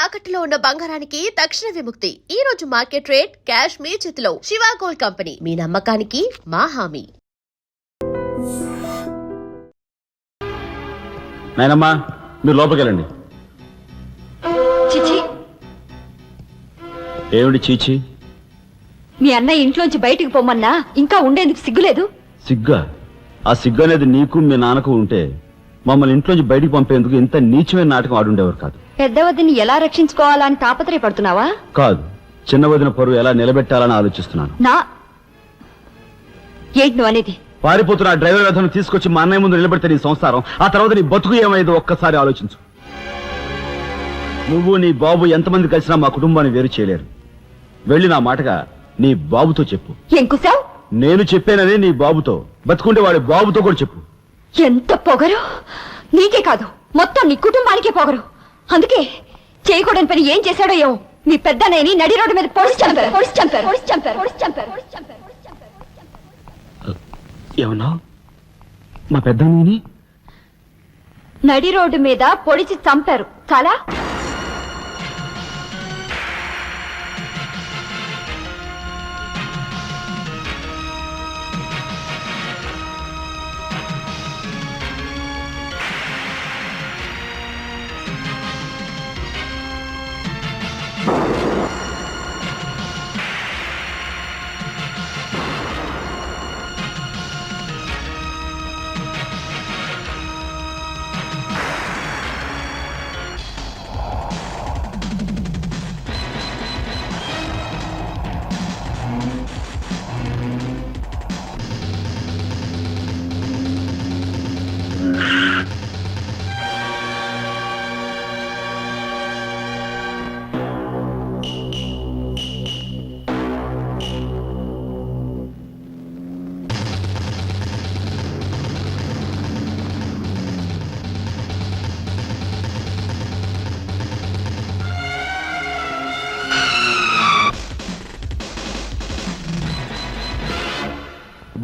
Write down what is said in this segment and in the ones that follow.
తాకట్టులో ఉన్న బంగారానికి తక్షణ విముక్తి. ఈ రోజు మార్కెట్ రేట్ క్యాష్ మీ చేతిలో. శివ గోల్డ్ కంపెనీ, మీ నమ్మకానికి మా హామీ. నాయనమ్మా, మీరు లోపలికి వెళ్ళండి. చిచి, ఏమిటి చీచి? మీ అన్నయ్య ఇంట్లోంచి బయటికి పొమ్మన్నా ఇంకా ఉండేందుకు సిగ్గులేదు? సిగ్గా? ఆ సిగ్గు అనేది నీకు మీ నాన్నకు ఉంటే మమ్మల్ని ఇంట్లోంచి బయటికి పంపేందుకు ఇంత నీచమైన నాటకం ఆడుండేవారు కాదు. పెద్దవదిని ఎలా రక్షించుకోవాలా అని తాపత్రయపడుతున్నావా? కాదు, చిన్న వదిన పరువు ఎలా నిలబెట్టాలని ఆలోచిస్తున్నాను. ఏంటి నువ్వు అనేది? పారిపోతున్న ఆ డ్రైవర్ వ్యధను తీసుకొచ్చి మా అన్నయ్య ముందు నిలబెడితే నీ సంసారం, ఆ తర్వాత నీ బతుకు ఏమైందో ఒక్కసారి ఆలోచించు. నువ్వు నీ బాబు ఎంతమంది కలిసినా మా కుటుంబాన్ని వేరు చేయలేరు. వెళ్ళి నా మాటగా నీ బాబుతో చెప్పు. ఏం కుసావ్? నేను చెప్పానని నీ బాబుతో, బతుకుంటే వాడి బాబుతో కూడా చెప్పు. ఎంత పొగరు! నీకే కాదు, మొత్తం నీ కుటుంబానికే పొగరు. అందుకే చేయకూడని పని ఏం చేశాడో ఏమో మీ పెద్దనయ్యని నడి రోడ్డు మీద పొడిచి చంపారు. ఏమన్నా? మా పెద్దన్నయ్యని నడి రోడ్డు మీద పొడిచి చంపారు. చాలా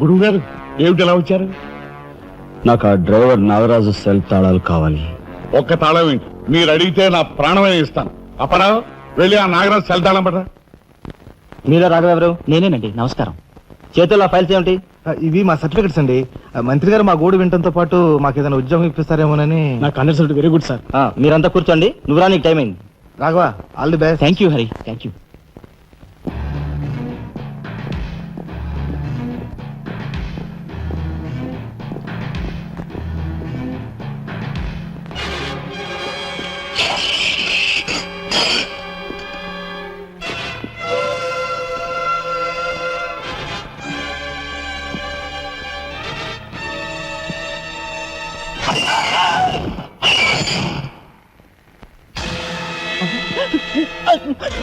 గురువు గారు, ఏమిటి ఎలా వచ్చారు? నాకు ఆ డ్రైవర్ నాగరాజు సెల్ తాళాలు కావాలి. ఒక్క తాళం ఏంటి, మీరు అడిగితే నా ప్రాణమే ఇస్తాను. అప్పరావు, వెళ్ళి ఆ నాగరాజు సెల్ తాళం పడరా. మీరా రాఘవెవరు? నేనేనండి. నమస్కారం. చేతుల్లో ఫైల్స్ ఏమిటి? ఇవి మా సర్టిఫికెట్స్ అండి. మంత్రి గారు మా గోడు వినటంతో పాటు మాకు ఏదైనా ఉద్యోగం ఇప్పిస్తారేమోనని. నాకు కన్సల్ట్ వెరీ గుడ్ సార్. మీరంతా కూర్చోండి. నువ్వురా, నీకు టైం అయింది. Raghava, all the best. Thank you Hari, thank you.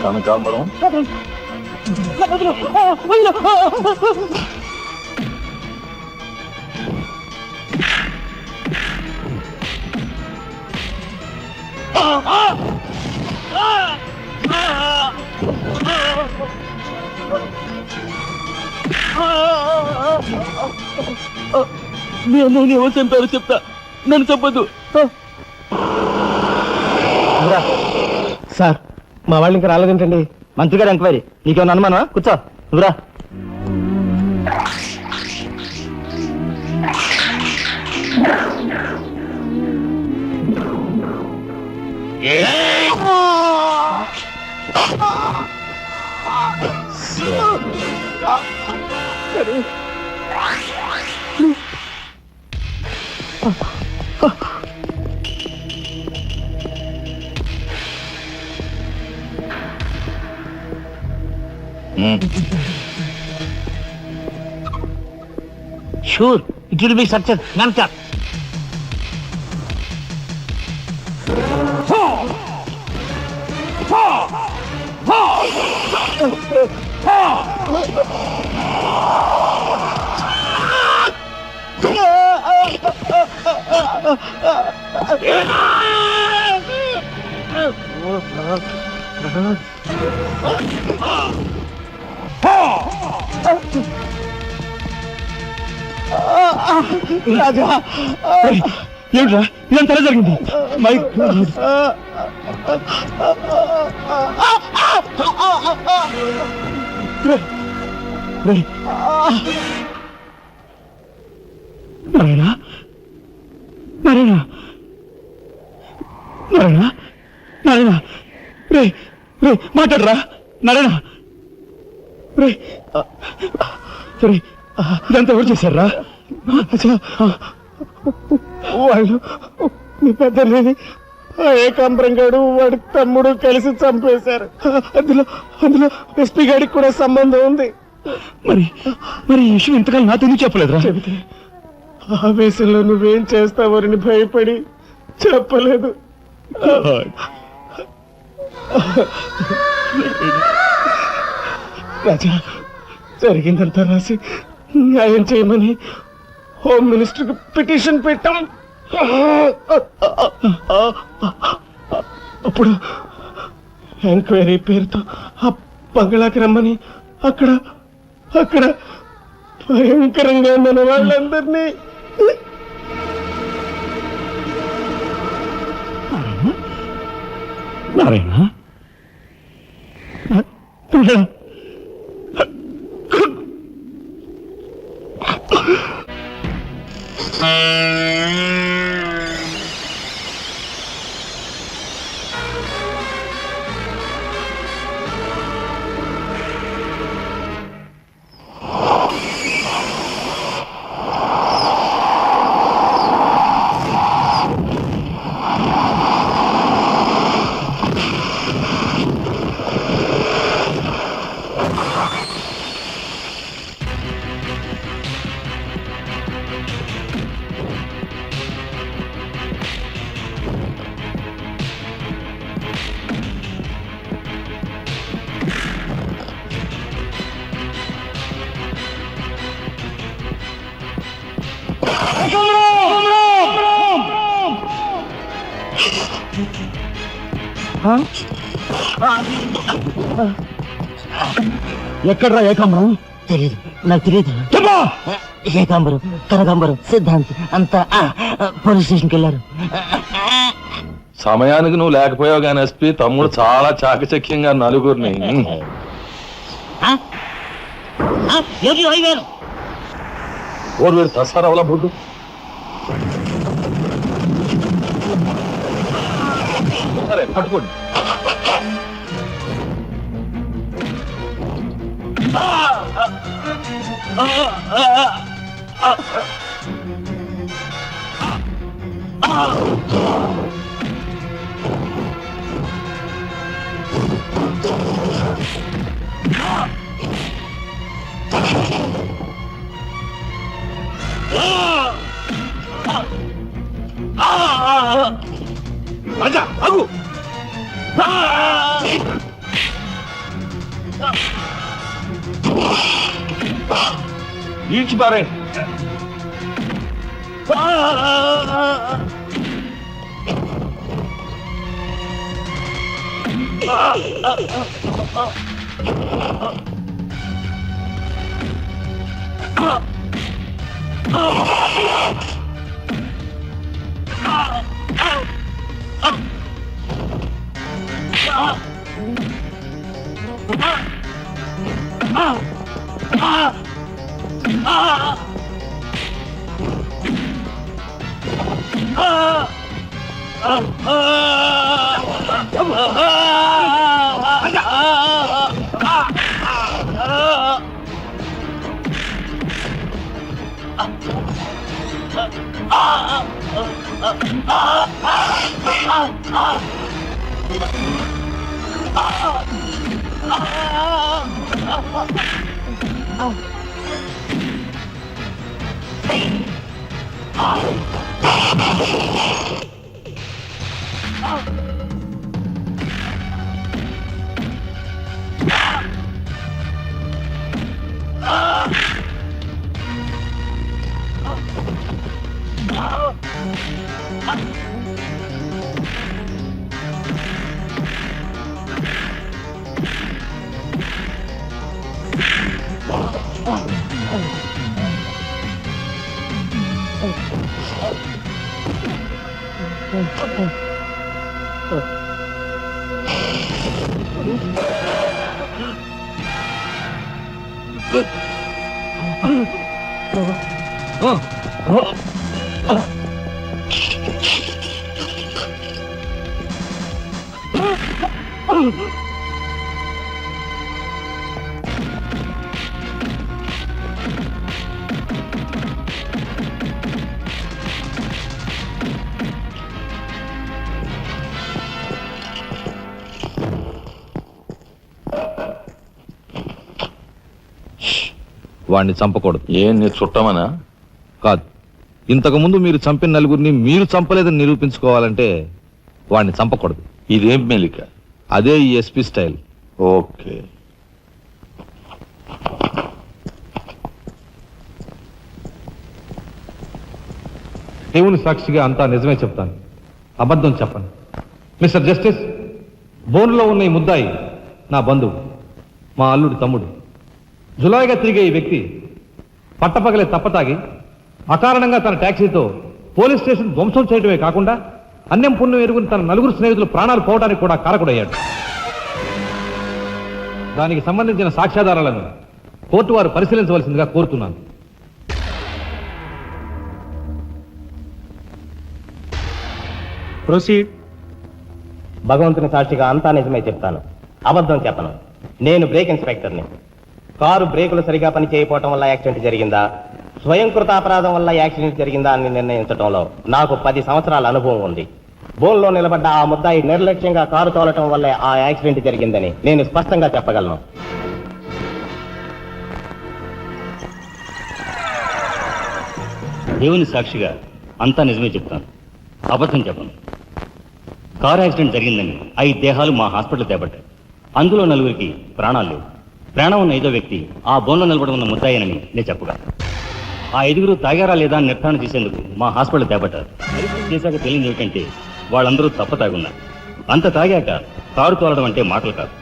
కనకాంబరం, నేను ఎవరు చంపారో చెప్తా, నన్ను చెప్పద్దు సార్. మా వాళ్ళు ఇంకా రాలేదేంటండి? మంత్రి గారు ఎంక్వైరీ. నీకేమన్నా అనుమానమా? కూర్చో, నువ్వురా. Sure, it will be success. None cut. రాజా, ఏమిట్రా ఇదంతా జరిగింది? నారాయణ నారాయణ నారాయణ నారాయణ రే రే మాట్లాడరా నారాయణ రే రే ఇదంతా ఎవరు చేశారా? వాళ్ళు మీ పెద్దలేని ఏకాంబరం గారు వాడి తమ్ముడు కలిసి చంపేశారు. అందులో అందులో ఎస్పీ గారికి కూడా సంబంధం ఉంది. మరి మరి ఈ విషయం ఇంతకాలం నాతో ఎందుకు చెప్పలేదురా? చెబితే ఆవేశంలో నువ్వేం చేస్తావని భయపడి చెప్పలేదు. రాజా, జరిగిందంతా రాసి న్యాయం చేయమని హోమ్ మినిస్టర్కి పిటిషన్ పెట్టాం. అప్పుడు ఎంక్వైరీ పేరుతో ఆ బంగ్లాకి రమ్మని అక్కడ అక్కడ భయంకరంగా మన వాళ్ళందరినీ నారాయణ ఎక్కడ్రా ఏకాంబరం? తెలియదు, నాకు తెలియదు. ఏకాంబరం, కనకాంబరం, సిద్ధాంత్ అంతా పోలీస్ స్టేషన్కి వెళ్ళారు. సమయానికి నువ్వు లేకపోయావు కానీ ఎస్పీ తమ్ముడు చాలా చాకచక్యంగా నలుగురిని ఓరు తసారవలా బొడ్డు సరే పట్టుకోండి. రాజా ఆగు. ఈడ్చి పారే. వాణ్ణి చంపకూడదు. ఏం నీ చుట్టమనా? కాదు, ఇంతకు ముందు మీరు చంపిన నలుగురిని మీరు చంపలేదని నిరూపించుకోవాలంటే వాణ్ణి చంపకూడదు. ఇదేం మెలిక? అదే ఈ ఎస్పీ స్టైల్. ఓకే. దేవుని సాక్షిగా అంతా నిజమే చెప్తాను, అబద్ధం చెప్పను. మిస్టర్ జస్టిస్, బోన్లో ఉన్న ఈ ముద్దాయి నా బంధువు, మా అల్లుడి తమ్ముడు. జులాయిగా తిరిగే ఈ వ్యక్తి పట్టపగలే తప్పతాగి అకారణంగా తన ట్యాక్సీతో పోలీస్ స్టేషన్ ధ్వంసం చేయడమే కాకుండా అన్యం పుణ్యం ఎరుగుని తన నలుగురు స్నేహితులు ప్రాణాలు పోవడానికి కూడా కారకుడయ్యాడు. దానికి సంబంధించిన సాక్ష్యాధారాలను కోర్టు వారు పరిశీలించవలసిందిగా కోరుతున్నాను. ప్రొసీడ్. భగవంతుని సాక్షిగా అంతా నిజమే చెప్తాను, అబద్ధం చెప్పను. నేను బ్రేక్ ఇన్స్పెక్టర్ని. కారు బ్రేకులు సరిగా పని చేయకపోవటం వల్ల యాక్సిడెంట్ జరిగిందా, స్వయంకృత అపరాధం వల్ల యాక్సిడెంట్ జరిగిందా అని నిర్ణయించడంలో నాకు 10 సంవత్సరాల అనుభవం ఉంది. బోన్లో నిలబడ్డ ఆ ముద్దాయి నిర్లక్ష్యంగా కారు తోలటం వల్లే ఆ యాక్సిడెంట్ జరిగిందని నేను స్పష్టంగా చెప్పగలను. దేవుని సాక్షిగా అంతా నిజమే చెప్తాను, అబద్ధం చెప్పను. కారు యాక్సిడెంట్ జరిగిందని 5 దేహాలు మా హాస్పిటల్ తేబట్టాయి. అందులో 4గురికి ప్రాణాలు లేవు. ప్రాణం ఉన్న 5వ వ్యక్తి ఆ బోన్లో నిలబడి ఉన్న ముద్దాయనని నేను చెప్పగా ఆ 5గురు తాగారా లేదా అని నిర్ధారణ చేసేందుకు మా హాస్పిటల్ తేబట్టారు. చేశాక తెలియదు ఏమిటంటే వాళ్ళందరూ తప్ప తాగున్నారు. అంత తాగాక కారు తోలడం అంటే మాటలు కాదు.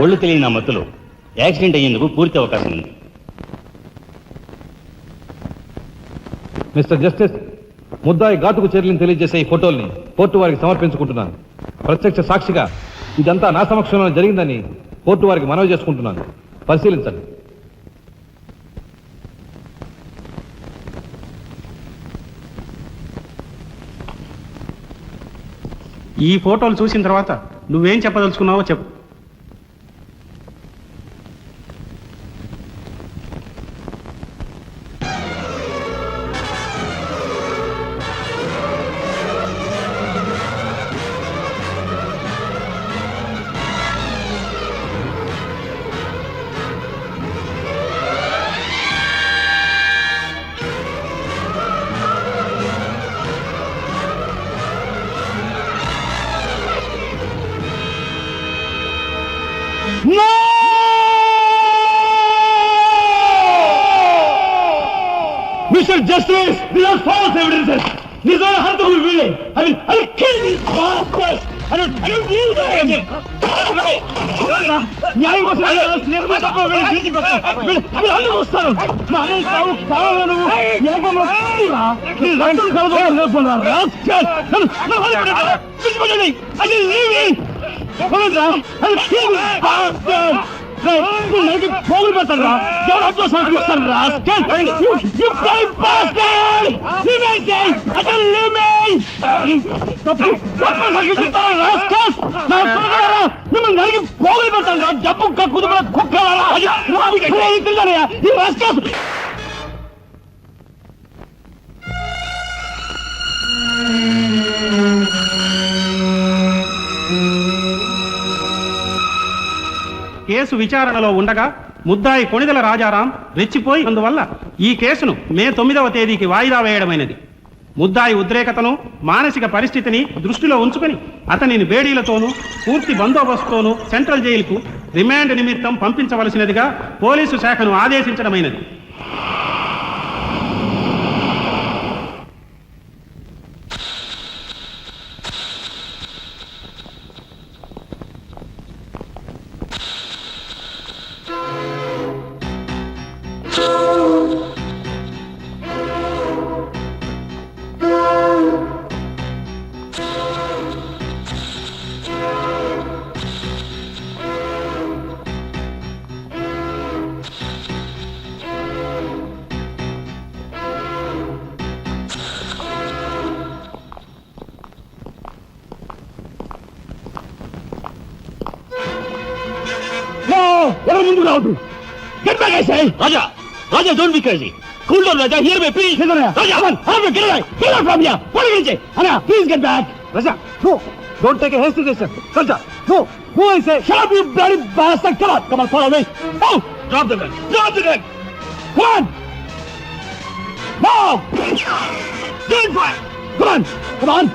ఒళ్ళు తెలియని ఆ మత్తులో యాక్సిడెంట్ అయ్యేందుకు పూర్తి అవకాశం ఉంది. మిస్టర్ జస్టిస్, ముద్దాయి ఘాతుకు చర్యలను తెలియజేసే ఈ ఫోటోల్ని కోర్టు వారికి సమర్పించుకుంటున్నాను. ప్రత్యక్ష సాక్షిగా ఇదంతా నా సమక్షంలో జరిగిందని కోర్టు వారికి మనవి చేసుకుంటున్నాను. పరిశీలించండి. ఈ ఫోటోలు చూసిన తర్వాత నువ్వేం చెప్పదలుచుకున్నావో చెప్పు. Mr. Justice, these are false evidences. These are hurtful willing. I'll kill these bastards. I don't believe that. న్యాయం కోసం అందరూ వస్తారు. కావాలను పోగులు పెడతాడు రా. ఎవరు అడ్డు సంస్కరిస్తాను రా. మిమ్మల్ని నరికి పోగులు పెడతాను రా. డబ్బు కుదుపడ కుక్కలారా. కేసు విచారణలో ఉండగా ముద్దాయి కొణిదెల రాజారాం రెచ్చిపోయి అందువల్ల ఈ కేసును మే 9వ తేదీకి వాయిదా వేయడమైనది. ముద్దాయి ఉద్రేకతను, మానసిక పరిస్థితిని దృష్టిలో ఉంచుకొని అతనిని బేడీలతోనూ పూర్తి బందోబస్తుతోనూ సెంట్రల్ జైలుకు రిమాండ్ నిమిత్తం పంపించవలసినదిగా పోలీసు శాఖను ఆదేశించడమైనది. ఎవరు ముందుకు రావద్దు. Get back, I say. Raja Raja don't be crazy cool down Raja here me please Raja, get out from here. పోనీ గురించి. అన్నా, please get back. Raja no don't take a hasty decision Raja no no I say Shut up, you bloody bastard. Come on, follow me. Oh, drop the gun. Come on. Move. Don't fight. Come on.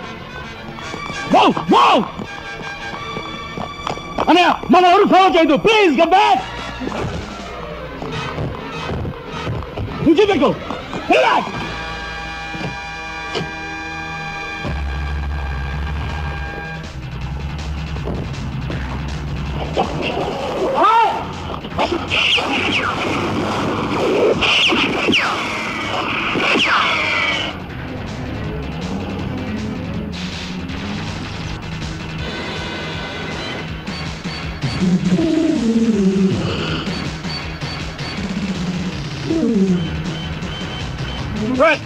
Move. అన్నయ్య, మన ఎవరు follow చేయదు. Please get back. నుంచి పెట్టు. Relax. Right.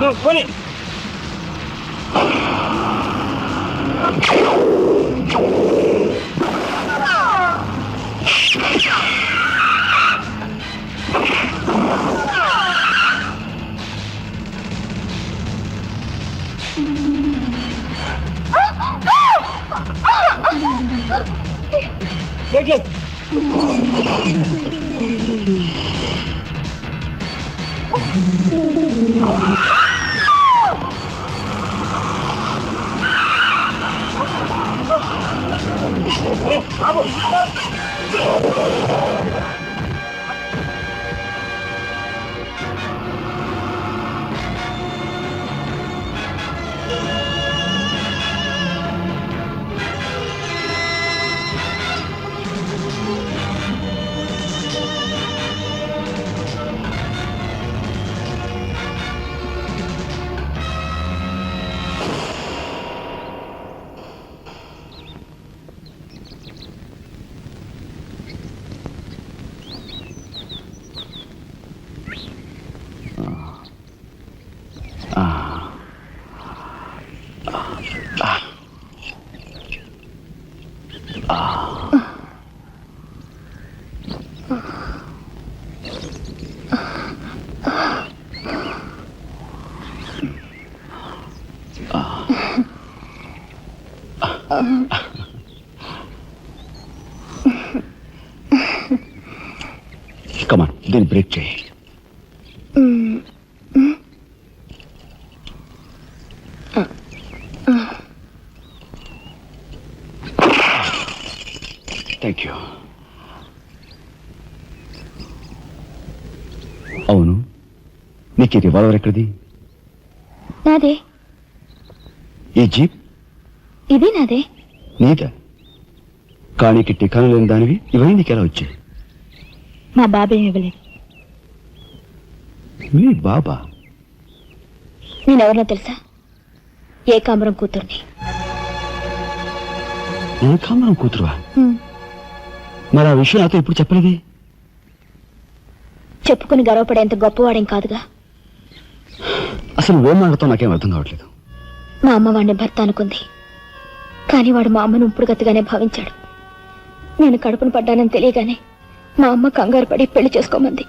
No, funny. Take it. Come on, then break చేయి. Thank you. అవును, నీకు ఈ రివాల్వర్ ఎక్కడిది? నాదే. ఈ జీప్? ఇది నాదే. నీదా? కానీకి టికాను లేని దానివి ఇవన్నీ నీకెలా వచ్చాయి? మా బాబే ఇవ్వలేదు. మీ బాబా? నేనెవరినో తెలుసా? ఏకాంబరం కూతుర్ని. ఏకాంబరం కూతురువా? మరి ఆ విషయం నాతో ఇప్పుడు చెప్పలేదే? చెప్పుకుని గర్వపడేంత గొప్పవాడేం కాదుగా. అసలు నువ్వేం మాట్లాడుతావు నాకేం అర్థం కావట్లేదు. మా అమ్మ వాడిని భర్త అనుకుంది, కానీ వాడు మా అమ్మను ఇప్పుడు గతిగానే భావించాడు. నేను కడుపును పడ్డానని తెలియగానే మా అమ్మ కంగారు పడి పెళ్లి చేసుకోమంది.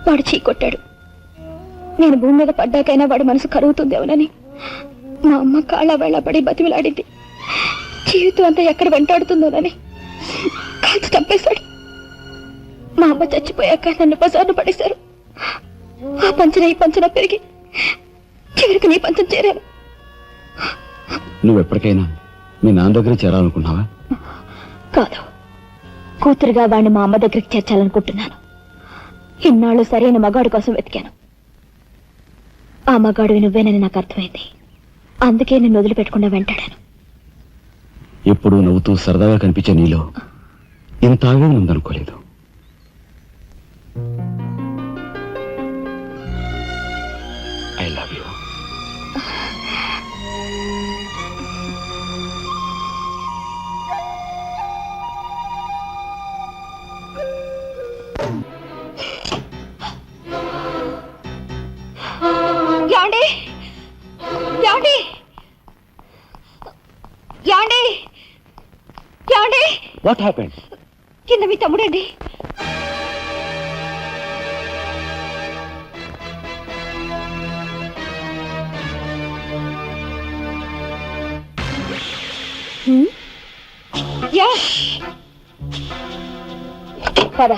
వాడు చీకొట్టాడు. నేను భూమి మీద పడ్డాకైనా వాడి మనసు కరుగుతుందేమోనని మా అమ్మ కాళ్ళ వేళ పడి బతిమిలాడింది. జీవితం అంతా ఎక్కడ వెంటాడుతుందోనని కాల్చి చంపేశాడు. మా అమ్మ చచ్చిపోయాక నన్ను బజార్ను పడేశారు. ఆ పంచన ఈ పంచన పెరిగి చివరికి నీ పంచం చేరాను. నువ్వు ఎప్పటికైనా మీ నాన్న దగ్గర చేరాలనుకున్నావా? కాదు, కూతురుగా వాడిని మా అమ్మ దగ్గరికి చేర్చాలనుకుంటున్నాను. ఇన్నాళ్ళు సరైన మగాడు కోసం వెతికాను. ఆ మగాడు నువ్వేనని నాకు అర్థమైంది. అందుకే నేను వదిలిపెట్టకుండా వెంటాడాను. ఎప్పుడూ నవ్వుతూ సరదాగా కనిపించే నీలో ఇంత ఆవేదన ఉందనుకోలేదు. I love you. యాండి యాండి యాండి వాట్ హ్యాపెండ్? కింద మీ తమ్ముడండి. పద.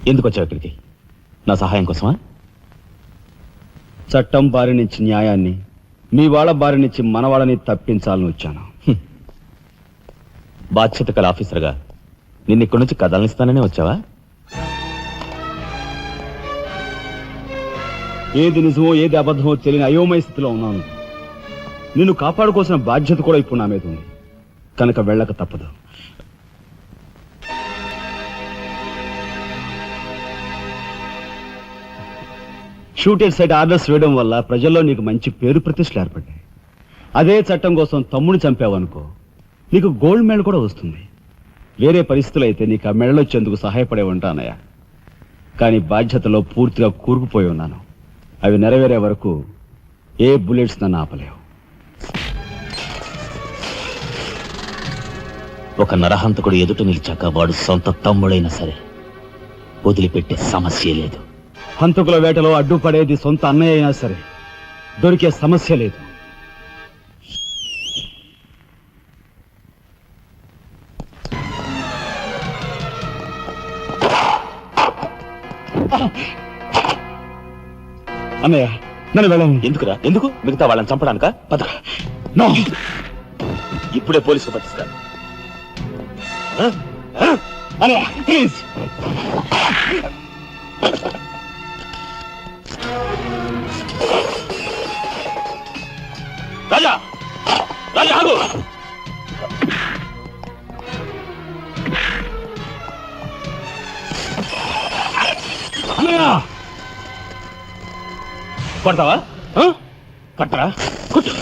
ఎందుకు వచ్చావు ఇక్కడికి? నా సహాయం కోసమా? చట్టం బారి నుంచి న్యాయాన్ని, మీ వాళ్ళ బారి నుంచి మన వాళ్ళని తప్పించాలని వచ్చాను. బాధ్యత కల ఆఫీసర్గా నిన్ను ఇక్కడి నుంచి కదలనిస్తాననే వచ్చావా? ఏది నిజమో ఏది అబద్ధమో తెలియని అయోమయ స్థితిలో ఉన్నాను. నిన్ను కాపాడుకోవాల్సిన బాధ్యత కూడా ఇప్పుడు నా మీద ఉంది, కనుక వెళ్ళక తప్పదు. షూటెడ్ సైడ్ ఆర్డర్స్ వేయడం వల్ల ప్రజల్లో నీకు మంచి పేరు ప్రతిష్టలు ఏర్పడ్డాయి. అదే చట్టం కోసం తమ్ముడు చంపావనుకో, నీకు గోల్డ్ మెడల్ కూడా వస్తుంది. వేరే పరిస్థితులు అయితే నీకు ఆ మెడల్ వచ్చేందుకు సహాయపడే ఉంటానయ్యా. కానీ బాధ్యతలో పూర్తిగా కూరుకుపోయి ఉన్నాను. అవి నెరవేరే వరకు ఏ బుల్లెట్స్ నన్ను ఆపలేవు. ఒక నరహంతకుడు ఎదుట నిలిచాక వాడు సొంత తమ్ముడైనా సరే వదిలిపెట్టే సమస్య లేదు. హంతకుల వేటలో అడ్డుపడేది సొంత అన్నయ్య అయినా సరే దొరికే సమస్య లేదు. అన్నయ్య నన్ను వెళ్ళను. ఎందుకురా? ఎందుకు? మిగతా వాళ్ళని చంపడానికా? పదక. నో, ఇప్పుడే పోలీసులు పట్టిస్తారు. అన్నయ్య ప్లీజ్. రాజా, రాజా ఆగు. అన్నయ్య కొడతావా? కొట్టరా? కొట్టు,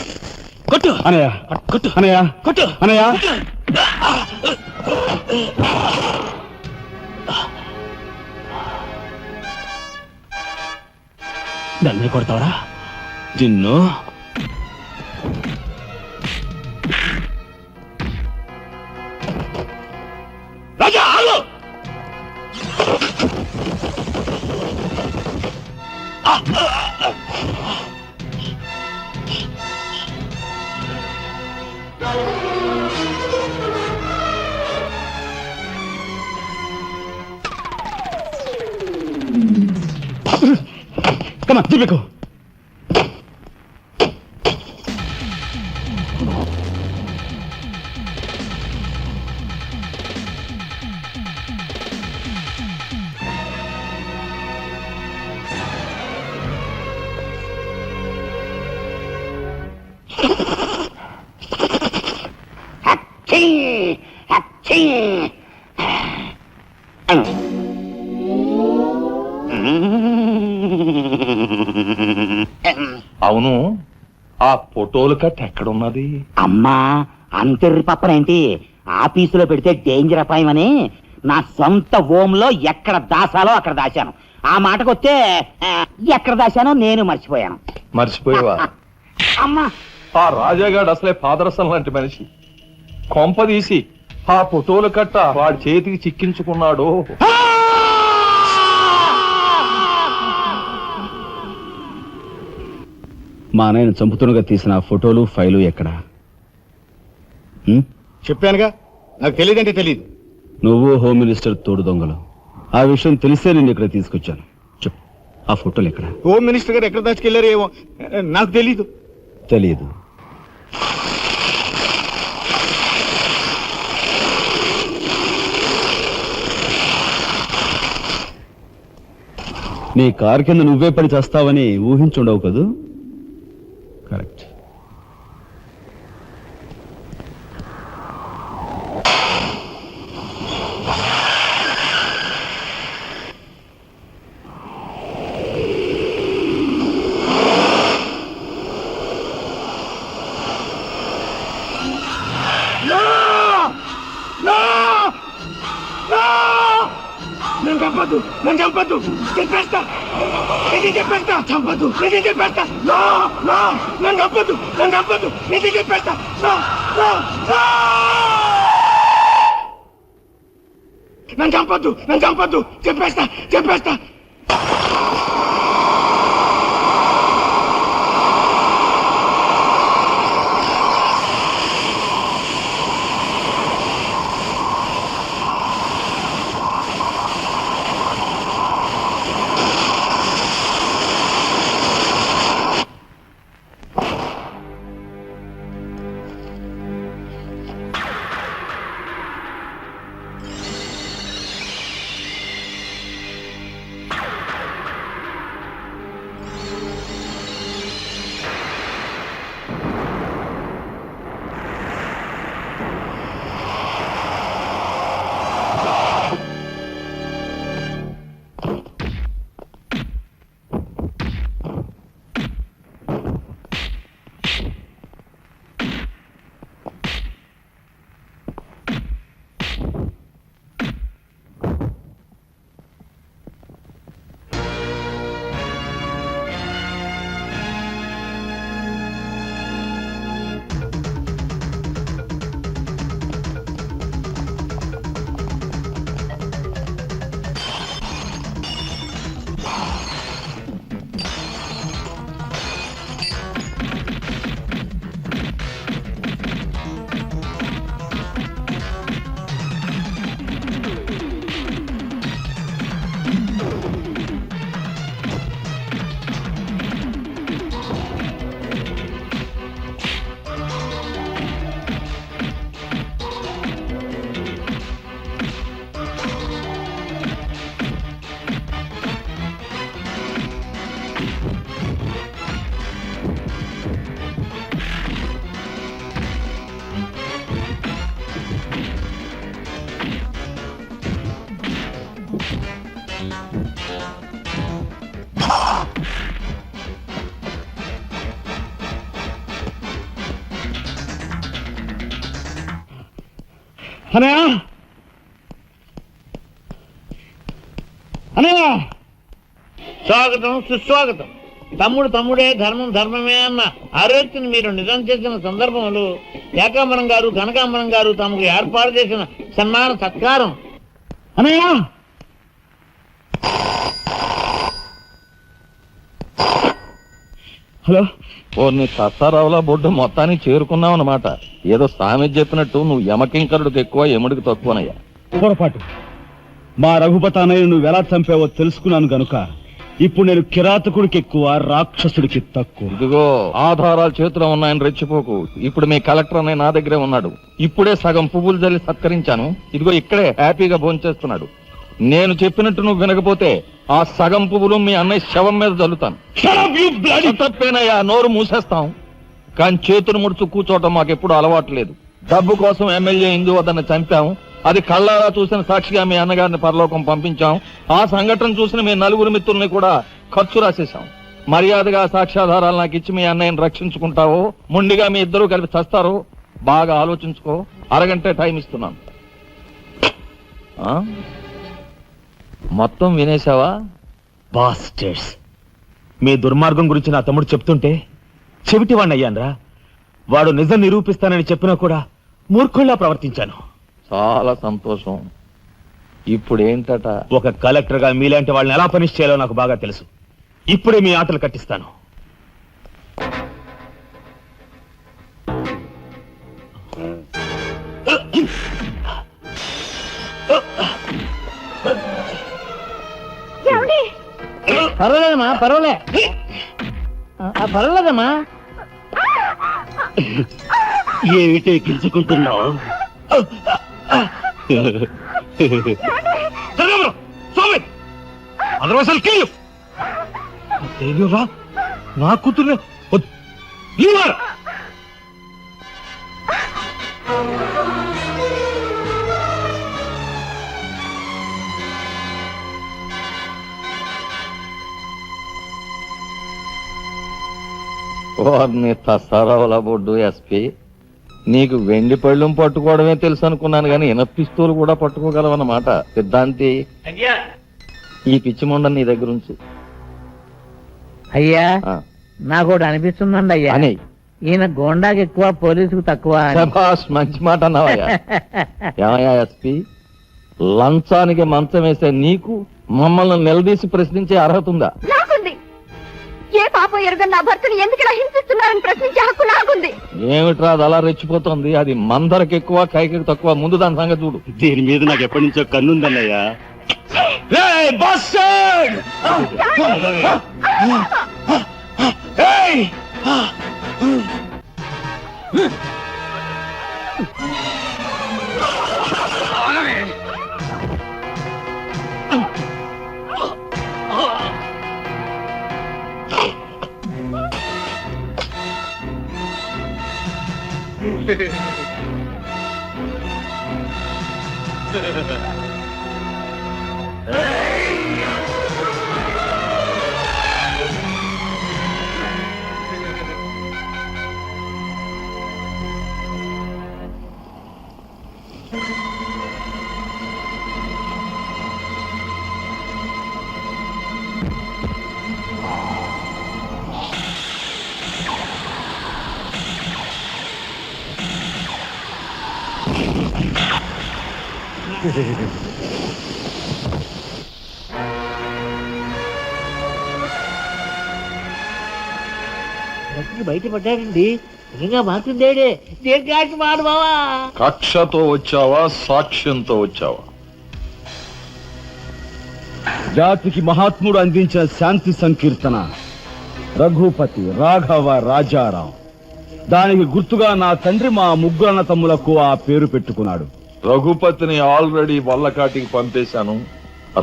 కొట్టు అన్నయ్య, కొట్టు, అన్నయ్య, కొట్టు అన్నయ్య. నన్నే కొడతావరా? నిన్ను రాజా ఆగు. Come on, Jimiko. అవును, ఆ ఫోటోలు కట్ ఎక్కడున్నది? అమ్మా, అంతెర్రి పప్పనేంటి? ఆఫీసులో పెడితే డేంజర్ అపాయమని నా సొంత హోంలో ఎక్కడ దాసాలో అక్కడ దాశాను. ఆ మాటకొస్తే ఎక్కడ దాశానో నేను మర్చిపోయాను. మర్చిపోయావా? అమ్మా, ఆ రాజాగాడు అసలే పాదరసం లాంటి మనిషి. కొంపదీసి ఆ ఫోటోలు కట్ట వాడి చేతికి చిక్కించుకున్నాడు. మా అన్నయ్యను చంపుతున్నగా తీసిన ఆ ఫోటోలు ఫైలు ఎక్కడా? చెప్పానుగా, నాకు తెలియదంటే తెలియదు. నువ్వు హోమ్ మినిస్టర్ తోడు దొంగలు. ఆ విషయం తెలిసే నేను ఇక్కడ తీసుకొచ్చాను. చెప్పు, ఆ ఫోటోలు ఎక్కడ? హోమ్ మినిస్టర్ గారు ఎక్కడ దాచుకెళ్లారో ఏమో నాకు తెలీదు. తెలియదు. నీ కారు కింద నువ్వే పడి చేస్తావని ఊహించుండవు కదూ? కరెక్ట్. నన్ను చంపద్దు, చెప్పేస్తా. నిజం చెప్పేస్తా. చంపదు. నిజం చెప్పేస్తా. నో, నో, నన్ను చంపదు. నన్ను చంపదు. నిజం చెప్పేస్తా. No, no, no. నన్ను చంపద్దు. నన్ను చంపద్దు. చెప్పేస్తా. చెప్పేస్తా. అనయ్య, అనయ్య, స్వాగతం, సుస్వాగతం. తమ్ముడు తమ్ముడే, ధర్మం ధర్మమే అన్న ఆరోగ్యం మీరు నిజం చేసిన సందర్భంలో ఏకాంబరం గారు, కనకాంబరం గారు తమకు ఏర్పాటు చేసిన సన్మాన సత్కారం. అనయ్య, హలో. ఓ నీ సత్తారావులా బొడ్డు మొత్తానికి చేరుకున్నావు అన్నమాట. ఏదో సామెత చెప్పినట్టు నువ్వు యమకింకరుడికి ఎక్కువ, యముడికి తక్కువనయ్యా. పొరపాటు. మా రఘుపతి అన్నయ్య నువ్వు ఎలా చంపావో తెలుసుకున్నాను గనుక ఇప్పుడు నేను కిరాతకుడికి ఎక్కువ, రాక్షసుడికి తక్కువ. ఇదిగో ఆధారాలు చేతిలో ఉన్నాయని రెచ్చిపోకు. ఇప్పుడు మీ కలెక్టర్ అన్నయ్య నా దగ్గరే ఉన్నాడు. ఇప్పుడే సగం పువ్వులు జల్లి సత్కరించాను. ఇదిగో ఇక్కడే హ్యాపీగా భోంచేస్తున్నాడు. నేను చెప్పినట్టు నువ్వు వినకపోతే ఆ సగం పువ్వులు మీ అన్నయ్య శవం మీద చల్లుతాను. తప్పేనయ్యా, నోరు మూసేస్తాం. కానీ చేతులు ముడుచు కూర్చోవటం మాకెప్పుడు అలవాటు లేదు. డబ్బు కోసం ఎమ్మెల్యే ఇందు వద్దన్న చంపాం. అది కళ్ళారా చూసిన సాక్షిగా మీ అన్నగారిని పరలోకం పంపించాం. ఆ సంఘటన చూసిన మీ నలుగురు మిత్రుల్ని కూడా ఖర్చు రాసేశాం. మర్యాదగా సాక్ష్యాధారాలు నాకు ఇచ్చి మీ అన్నయ్యని రక్షించుకుంటావో, ముండిగా మీ ఇద్దరూ కలిపి చస్తారో బాగా ఆలోచించుకో. అరగంటే టైం ఇస్తున్నాను. మొత్తం వినేశావా? బాస్టర్స్, మీ దుర్మార్గం గురించి నా తమ్ముడు చెప్తుంటే చెవిటివాణ్ణి అయ్యాన్రా. వాడు నిజం నిరూపిస్తానని చెప్పినా కూడా మూర్ఖుల్లా ప్రవర్తించాను. చాలా సంతోషం. ఇప్పుడేంటట? ఒక కలెక్టర్ గా మీలాంటి వాళ్ళని ఎలా పనిష్ చేయాలో నాకు బాగా తెలుసు. ఇప్పుడే మీ ఆటలు కట్టిస్తాను. పర్వాలేదమ్మా, పర్వాలేదమ్మా. ఏమిటో గిల్చుకుంటున్నావు? నా కూతురు వారిని తసారావుల బొడ్డు ఎస్పీ, నీకు వెండి పళ్ళెం పట్టుకోవడమే తెలుసు అనుకున్నాను కానీ పిస్తూలు కూడా పట్టుకోగలవన్నమాట. సిద్ధాంతి, ఈ పిచ్చి మొండ నీ దగ్గర ఉంచు. అయ్యా ఆ, నాకు ఒకటి అనిపిస్తుందండి అయ్యా అని ఈయన గోండాకి ఎక్కువ పోలీసుకు తక్కువ అని. శభాష్, మంచి మాట అన్నావయ్యా. ఏమయ్యా ఎస్పీ, లంచానికి మంచం వేసే నీకు మమ్మల్ని నిలదీసి ప్రశ్నించే అర్హత ఉందా? నాకుంది. ఏ పాపం ఎరుగని నా భర్తను ఎందుకు ఇలా హింసిస్తున్నారని ప్రశ్నించే హక్కు నాకుంది. ఏమిట్రా అది అలా రెచ్చిపోతుంది? అది మందరికి ఎక్కువ కైకి తక్కువ. ముందు దాని సంగతి చూడు. దీని మీద నాకు ఎప్పటి నుంచో కన్నుందన్నయ్యా. బయటపడ్డాడండి. నిజంగా మార్చుందేడే. దేనికి మాడబావా? కక్షతో వచ్చావా, సాక్ష్యంతో వచ్చావా? జాతికి మహాత్ముడు అందించిన శాంతి సంకీర్తన రఘుపతి రాఘవ రాజారాం. దానికి గుర్తుగా నా తండ్రి మా ముగ్గురన్న తమ్ములకు ఆ పేరు పెట్టుకున్నాడు. రఘుపతిని ఆల్రెడీ వల్లకాటికి పంపేశాను.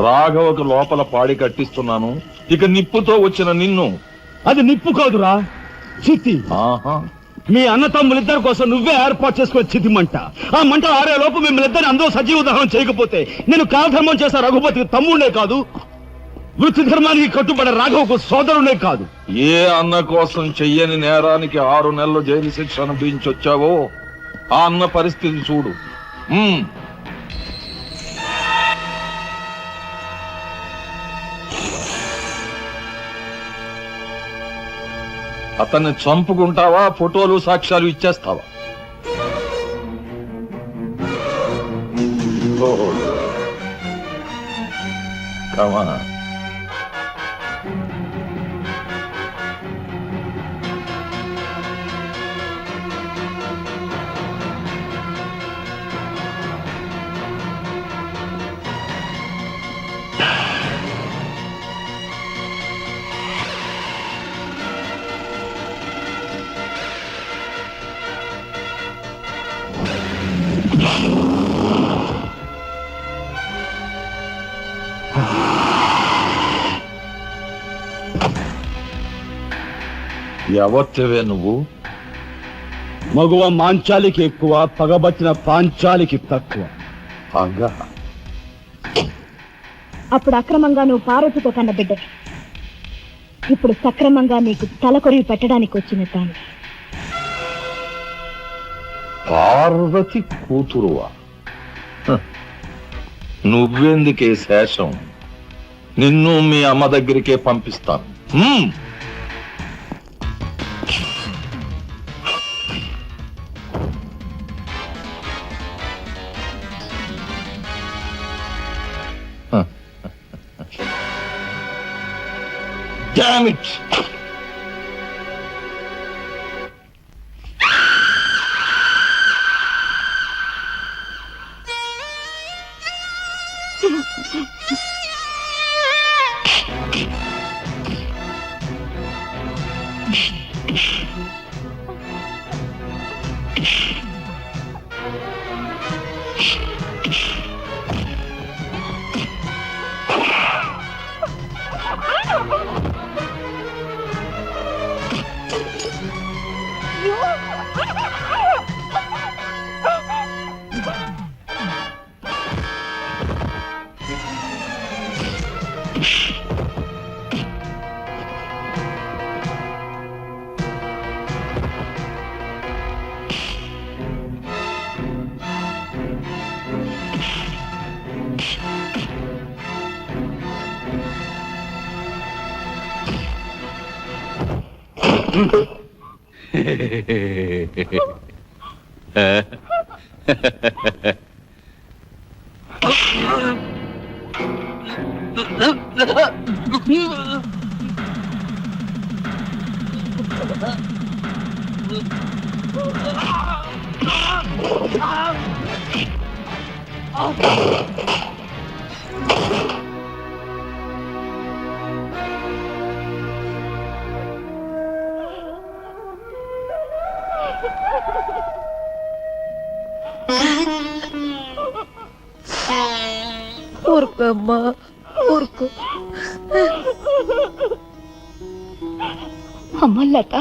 రాఘవకు లోపల పాడి కట్టిస్తున్నాను. ఇక నిప్పుతో వచ్చిన నిన్ను. అది నిప్పు కాదురా, చితి. ఆహా, మీ అన్న తమ్ములిద్దరి కోసం నువ్వే ఏర్పాటు చేసుకునే చితి మంట. ఆ మంట ఆరే లోపు మిమ్మల్ని ఇద్దరిని అందరూ సజీవ దహనం చేయకపోతే నేను కాలధర్మం చేసే రఘుపతికి తమ్ముడే కాదు, వృత్తి ధర్మానికి కట్టుబడే రాఘవకు సోదరుడే కాదు. ఏ అన్న కోసం చెయ్యని నేరానికి 6 నెలలు జైలు శిక్ష అనుభవించొచ్చావో ఆ అన్న పరిస్థితి చూడు. అతన్ని చంపుకుంటావా, ఫోటోలు సాక్ష్యాలు ఇచ్చేస్తావా? కమా ఎవరివే నువ్వు? మగువ మాంచాలికి ఎక్కువ, పగబట్టిన పాంచాలికి తక్కువ. అప్పుడు అక్రమంగా నువ్వు పార్వతితో కన్న బిడ్డ, ఇప్పుడు సక్రమంగా నీకు తలకొరివి పెట్టడానికి వచ్చిన తాను. పార్వతి కూతురువా? నువ్వెందుకే శేషం? నిన్ను మీ అమ్మ దగ్గరికే పంపిస్తాను. Damn it! ఊరుకోమ్మా, ఊరుకో. అమ్మ లత,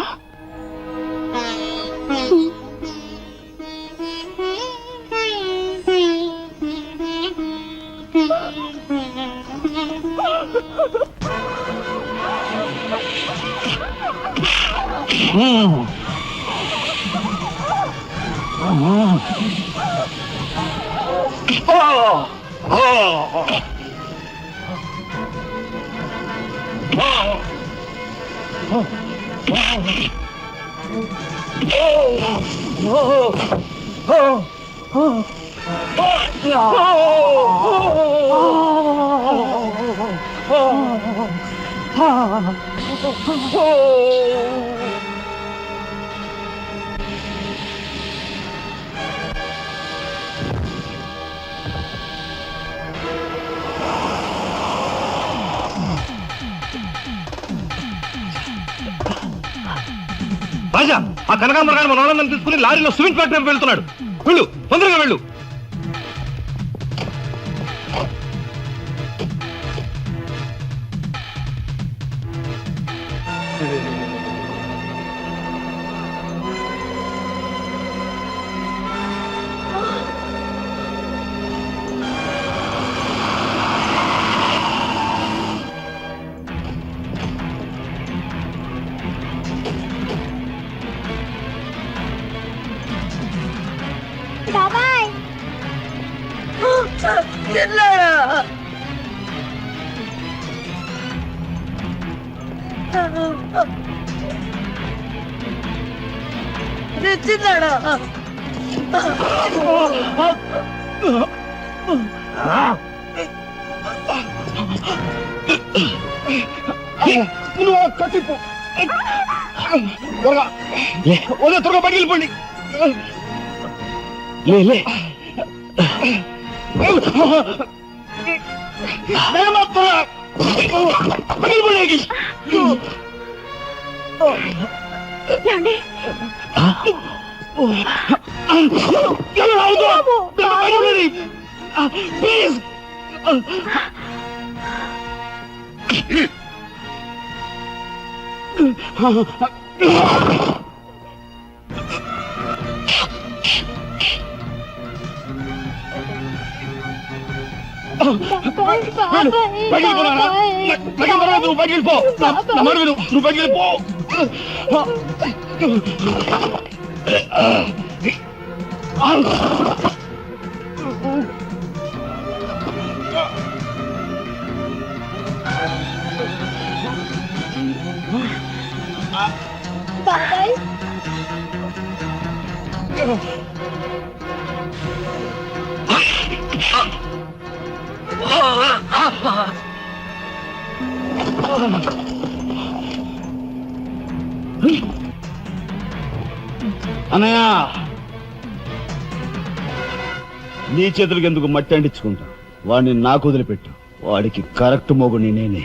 రాజా, ఆ కనకాంబరగాడు మన వాళ్ళని తీసుకుని లారీలో సిమెంట్ ఫ్యాక్టరీ వెళ్తున్నాడు. వెళ్ళు, తొందరగా వెళ్ళు. బాబాయ్, తెచ్చినాడా? నువ్వు కట్టిపో, త్వరగా త్వరగా బయటికి వెళ్ళిపోండి. లే ప్లీజ్. నువ్వు బయటికి వెళ్ళిపో. నువ్వు బయటికి వెళ్ళిపో. బాబాయ్, అన్నయ్య, నీ చేతులకి ఎందుకు మట్టి అంటించుకుంటా? వాడిని నాకు వదిలిపెట్టు. వాడికి కరెక్ట్ మొగుడిని నేనే.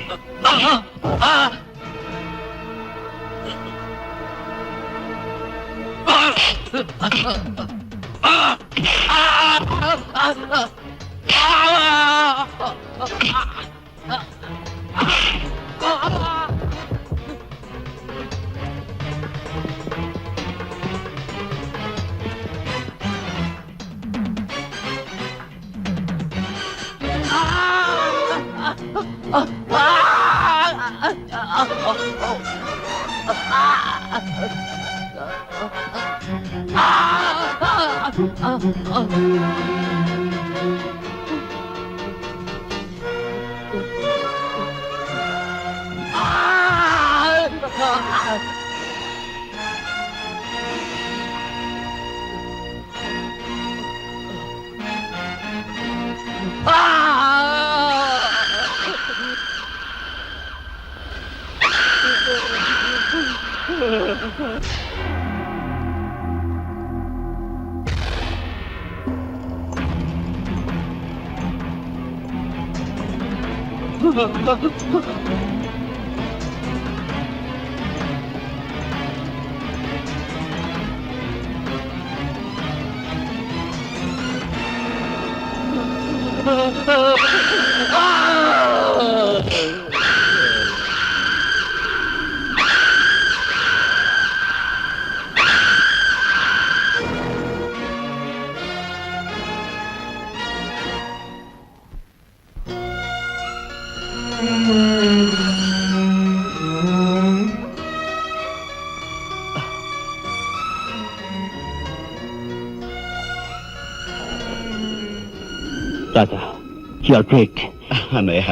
రాజా యు ఆర్ గ్రేట్ అన్నయ్య.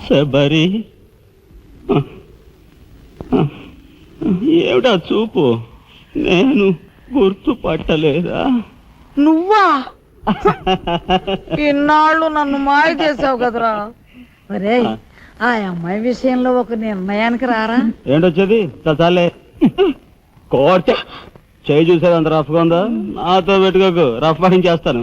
శబరి ఏమిటా చూపు, నేను గుర్తుపట్టలేదా? నువ్వా? ఇన్నాళ్ళు నన్ను మాయ చేసావు కదరా. మరే ఆ అమ్మాయి విషయంలో ఒక నిర్ణయానికి రారా? ఏంటొచ్చేది? చాలే కోర్టే చేయి చూసేది అంత రఫ్గా ఉందా? నాతో పెట్టుకోకు, రఫ్ చేస్తాను.